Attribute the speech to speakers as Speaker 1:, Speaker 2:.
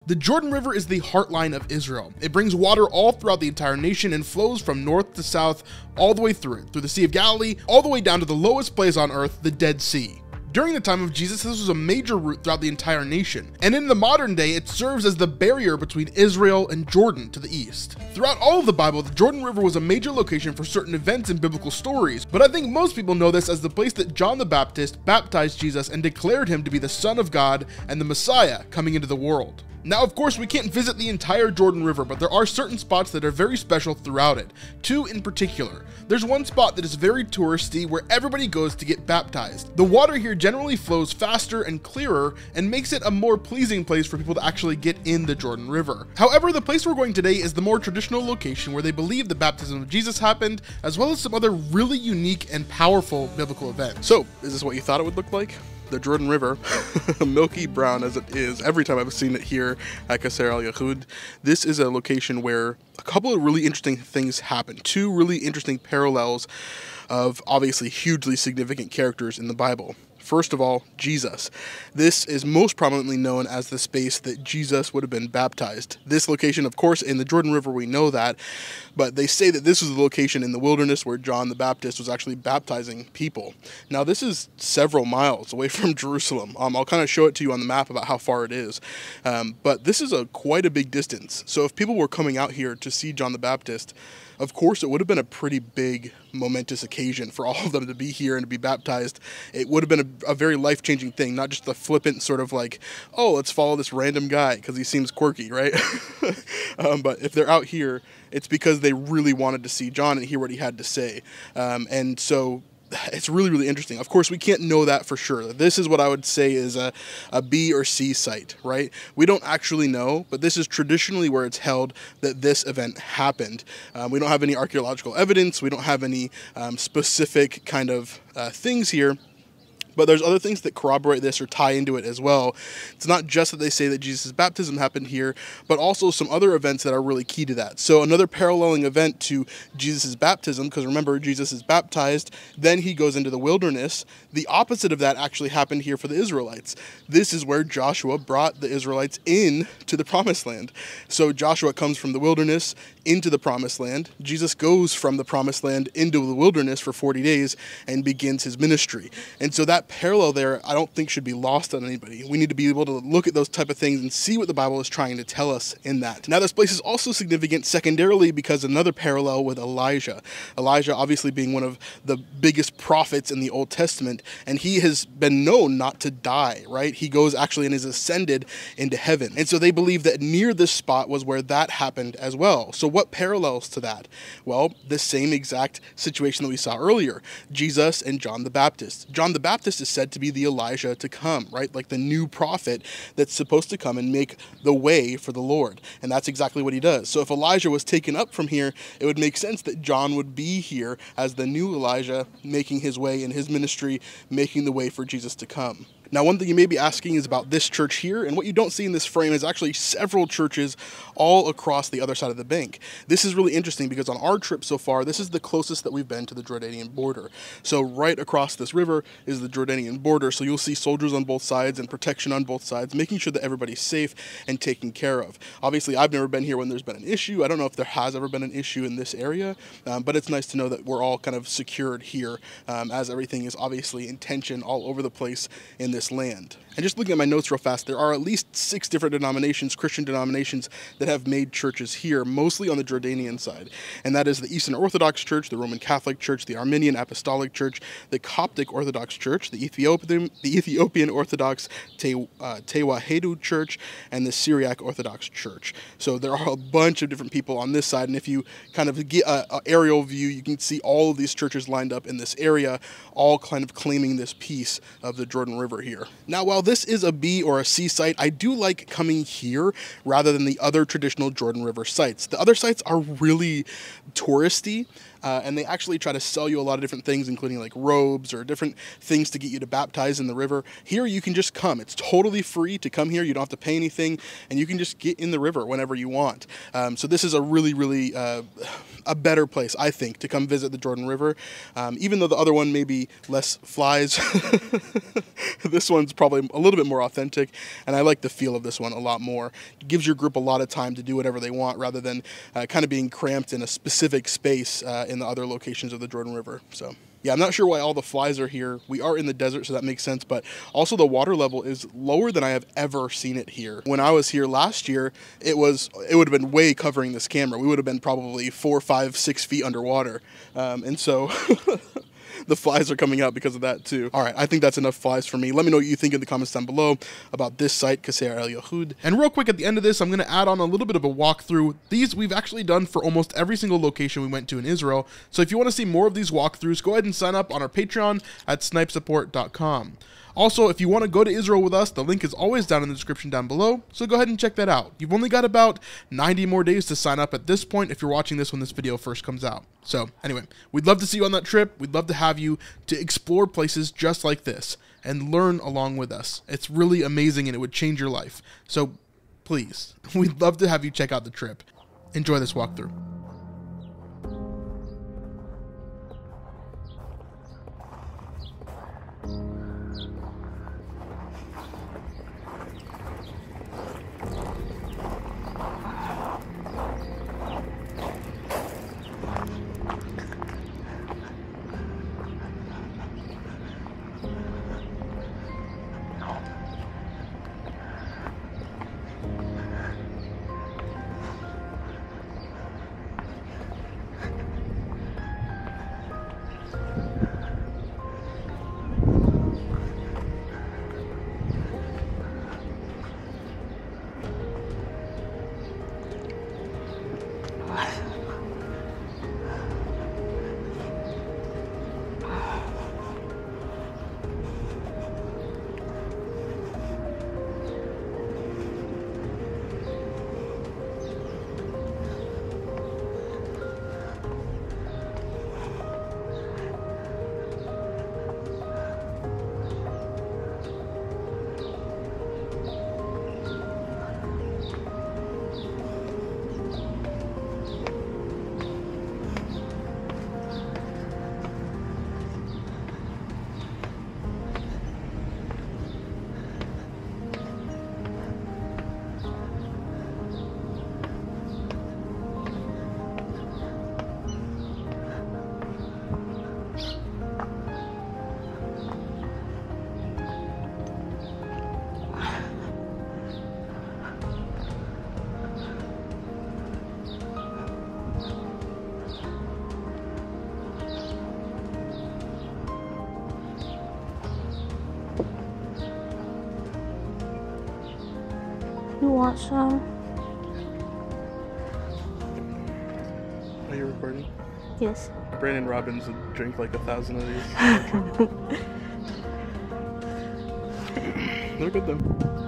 Speaker 1: The Jordan River is the heartline of Israel. It brings water all throughout the entire nation and flows from north to south all the way through the Sea of Galilee, all the way down to the lowest place on earth, the Dead Sea. During the time of Jesus, this was a major route throughout the entire nation, and in the modern day, it serves as the barrier between Israel and Jordan to the east. Throughout all of the Bible, the Jordan River was a major location for certain events in biblical stories, but I think most people know this as the place that John the Baptist baptized Jesus and declared him to be the Son of God and the Messiah coming into the world. Now, of course, we can't visit the entire Jordan River, but there are certain spots that are very special throughout it. Two in particular. There's one spot that is very touristy where everybody goes to get baptized. The water here generally flows faster and clearer and makes it a more pleasing place for people to actually get in the Jordan River. However, the place we're going today is the more traditional location where they believe the baptism of Jesus happened, as well as some other really unique and powerful biblical events. So, is this what you thought it would look like? The Jordan River, milky brown as it is every time I've seen it here at Qasr Al Yahud. This is a location where a couple of really interesting things happen. Two really interesting parallels of obviously hugely significant characters in the Bible. First of all, Jesus. This is most prominently known as the space that Jesus would have been baptized. This location, of course, in the Jordan River, we know that, but they say that this was the location in the wilderness where John the Baptist was actually baptizing people. Now, this is several miles away from Jerusalem. I'll kind of show it to you on the map about how far it is, but this is quite a big distance. So if people were coming out here to see John the Baptist, of course, it would have been a pretty big, momentous occasion for all of them to be here and to be baptized. It would have been a very life-changing thing, not just the flippant sort of like, oh, let's follow this random guy because he seems quirky, right? But if they're out here, it's because they really wanted to see John and hear what he had to say. And so it's really, really interesting. Of course, we can't know that for sure. This is what I would say is a B or C site, right? We don't actually know, but this is traditionally where it's held that this event happened. We don't have any archaeological evidence. We don't have any specific kind of things here. But there's other things that corroborate this or tie into it as well. It's not just that they say that Jesus' baptism happened here, but also some other events that are really key to that. So another paralleling event to Jesus' baptism, because remember, Jesus is baptized, then he goes into the wilderness. The opposite of that actually happened here for the Israelites. This is where Joshua brought the Israelites in to the promised land. So Joshua comes from the wilderness into the promised land. Jesus goes from the promised land into the wilderness for 40 days and begins his ministry. And so that parallel there, I don't think should be lost on anybody. We need to be able to look at those type of things and see what the Bible is trying to tell us in that. Now, this place is also significant secondarily because another parallel with Elijah. Elijah obviously being one of the biggest prophets in the Old Testament, and he has been known not to die, right? He goes actually and is ascended into heaven. And so they believe that near this spot was where that happened as well. So what parallels to that? Well, the same exact situation that we saw earlier, Jesus and John the Baptist. John the Baptist is said to be the Elijah to come, right? Like the new prophet that's supposed to come and make the way for the Lord. And that's exactly what he does. So if Elijah was taken up from here, it would make sense that John would be here as the new Elijah, making his way in his ministry, making the way for Jesus to come. Now, one thing you may be asking is about this church here, and what you don't see in this frame is actually several churches all across the other side of the bank. This is really interesting because on our trip so far, this is the closest that we've been to the Jordanian border. So right across this river is the Jordanian border, so you'll see soldiers on both sides and protection on both sides, making sure that everybody's safe and taken care of. Obviously, I've never been here when there's been an issue. I don't know if there has ever been an issue in this area, but it's nice to know that we're all kind of secured here as everything is obviously in tension all over the place in this land. And just looking at my notes real fast, there are at least 6 different denominations, Christian denominations, that have made churches here, mostly on the Jordanian side. And that is the Eastern Orthodox Church, the Roman Catholic Church, the Armenian Apostolic Church, the Coptic Orthodox Church, the Ethiopian Orthodox Tewahedo Church, and the Syriac Orthodox Church. So there are a bunch of different people on this side, and if you kind of get an aerial view, you can see all of these churches lined up in this area, all kind of claiming this piece of the Jordan River here. Now, while this is a B or a C site, I do like coming here rather than the other traditional Jordan River sites. The other sites are really touristy. and they actually try to sell you a lot of different things, including like robes or different things to get you to baptize in the river. Here you can just come. It's totally free to come here. You don't have to pay anything, and you can just get in the river whenever you want. So this is a really a better place, I think, to come visit the Jordan River. Even though the other one may be less flies, this one's probably a little bit more authentic, and I like the feel of this one a lot more. It gives your group a lot of time to do whatever they want rather than kind of being cramped in a specific space in the other locations of the Jordan River. So yeah, I'm not sure why all the flies are here. We are in the desert, so that makes sense, but also the water level is lower than I have ever seen it here. When I was here last year, it would have been way covering this camera. We would have been probably 4, 5, 6 feet underwater. And so the flies are coming out because of that too. All right, I think that's enough flies for me. Let me know what you think in the comments down below about this site, Qusayr El Yahud. And real quick at the end of this, I'm going to add on a little bit of a walkthrough. These we've actually done for almost every single location we went to in Israel. So if you want to see more of these walkthroughs, go ahead and sign up on our Patreon at snipesupport.com. Also, if you want to go to Israel with us, the link is always down in the description down below, so go ahead and check that out. You've only got about 90 more days to sign up at this point if you're watching this when this video first comes out. So anyway, we'd love to see you on that trip. We'd love to have you to explore places just like this and learn along with us. It's really amazing and it would change your life. So please, we'd love to have you check out the trip. Enjoy this walkthrough.
Speaker 2: You want some?
Speaker 1: Are you recording?
Speaker 2: Yes.
Speaker 1: Brandon Robbins would drink like 1,000 of these. They're good though.